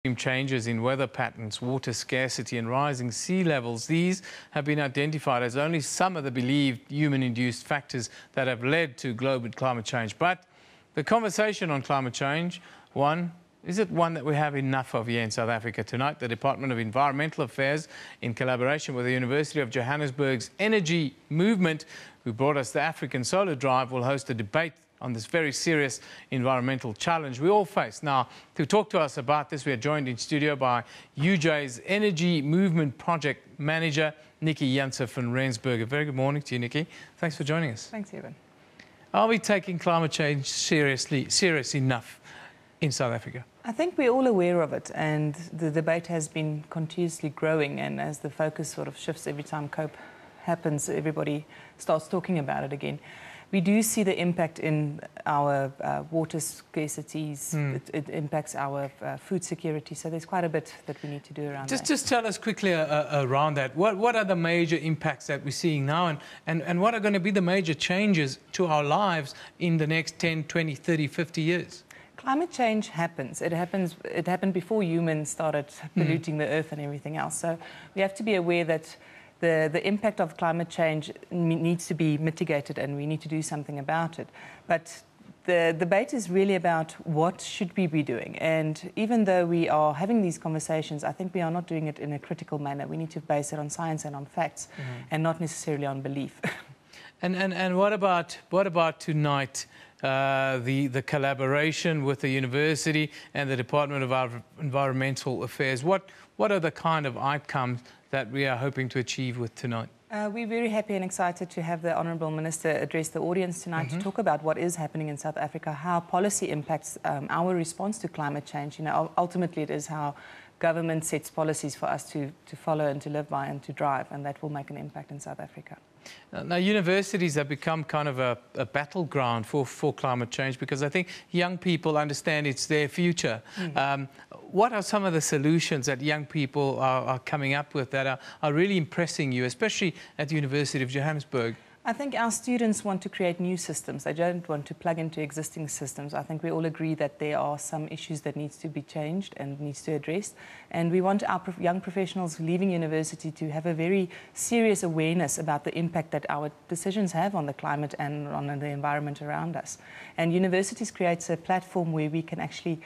Extreme changes in weather patterns, water scarcity and rising sea levels, these have been identified as only some of the believed human-induced factors that have led to global climate change. But the conversation on climate change, is it one that we have enough of here in South Africa? Tonight, the Department of Environmental Affairs, in collaboration with the University of Johannesburg's energy movement, who brought us the African Solar Drive, will host a debate on this very serious environmental challenge we all face. Now, to talk to us about this, we are joined in studio by UJ's Energy Movement Project Manager, Nickey Janse van Rensburg. A very good morning to you, Nickey. Thanks for joining us. Thanks, Evan. Are we taking climate change serious enough in South Africa? I think we're all aware of it, and the debate has been continuously growing, and as the focus sort of shifts every time COPE happens, everybody starts talking about it again. We do see the impact in our water scarcities. It impacts our food security. So there's quite a bit that we need to do around that. Just tell us quickly around that. What are the major impacts that we're seeing now, and what are going to be the major changes to our lives in the next 10, 20, 30, 50 years? Climate change happens. It happened before humans started polluting the earth and everything else. So we have to be aware that the impact of climate change needs to be mitigated, and we need to do something about it. But the debate is really about what should we be doing. And even though we are having these conversations, I think we are not doing it in a critical manner. We need to base it on science and on facts, and not necessarily on belief. And what about tonight? The collaboration with the university and the Department of Environmental Affairs. What are the kind of outcomes that we are hoping to achieve with tonight? We're very happy and excited to have the Honourable Minister address the audience tonight to talk about what is happening in South Africa, how policy impacts our response to climate change. You know, ultimately it is how government sets policies for us to follow and to live by and to drive, and that will make an impact in South Africa. Now, universities have become kind of a battleground for climate change, because I think young people understand it's their future. What are some of the solutions that young people are coming up with that are really impressing you, especially at the University of Johannesburg? I think our students want to create new systems. They don't want to plug into existing systems. I think we all agree that there are some issues that needs to be changed and needs to address. And we want our young professionals leaving university to have a very serious awareness about the impact that our decisions have on the climate and on the environment around us. And universities creates a platform where we can actually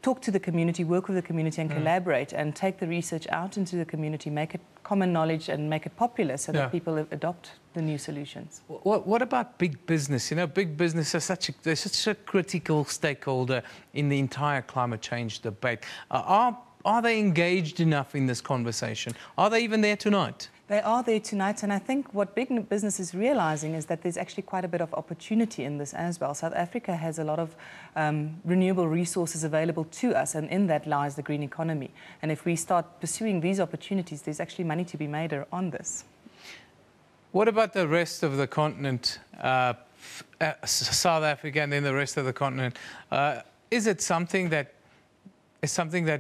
talk to the community, work with the community and collaborate and take the research out into the community, make it common knowledge and make it popular so that people adopt the new solutions. What about big business? You know, big business is such a critical stakeholder in the entire climate change debate. Are they engaged enough in this conversation? Are they even there tonight? They are there tonight, and I think what big business is realising is that there's actually quite a bit of opportunity in this as well. South Africa has a lot of renewable resources available to us, and in that lies the green economy. And if we start pursuing these opportunities, there's actually money to be made on this. What about the rest of the continent, South Africa and then the rest of the continent? Is it something that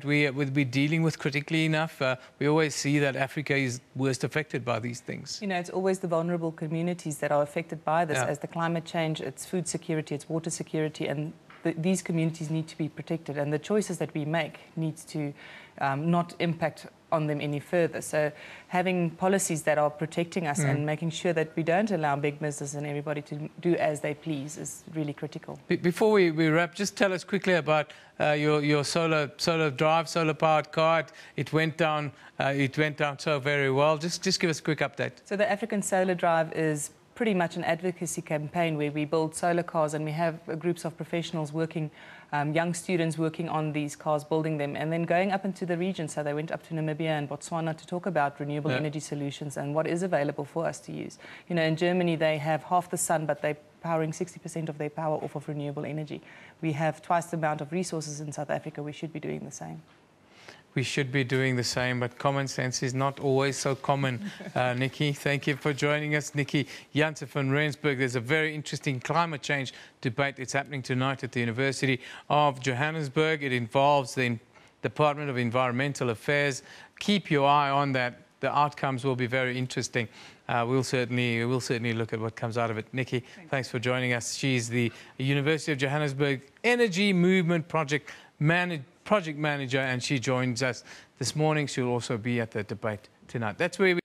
we would be dealing with critically enough? We always see that Africa is worst affected by these things. You know, it's always the vulnerable communities that are affected by this. As the climate change, it's food security, it's water security, and these communities need to be protected. And the choices that we make needs to not impact on them any further. So having policies that are protecting us and making sure that we don't allow big business and everybody to do as they please is really critical. Before we wrap, just tell us quickly about your solar drive, solar powered car. It went down so very well. Just give us a quick update. So the African Solar Drive is pretty much an advocacy campaign where we build solar cars, and we have groups of professionals working, young students working on these cars, building them, and then going up into the region. So they went up to Namibia and Botswana to talk about renewable energy solutions and what is available for us to use. You know, in Germany they have half the sun, but they're powering 60% of their power off of renewable energy. We have twice the amount of resources in South Africa. We should be doing the same. We should be doing the same, but common sense is not always so common. Nickey, thank you for joining us. Nickey Janse van Rensburg. There's a very interesting climate change debate. It's happening tonight at the University of Johannesburg. It involves the Department of Environmental Affairs. Keep your eye on that. The outcomes will be very interesting. We'll certainly look at what comes out of it. Nickey, thanks for joining us. She's the University of Johannesburg Energy Movement Project Manager. project manager, and she joins us this morning. She'll also be at the debate tonight. That's where we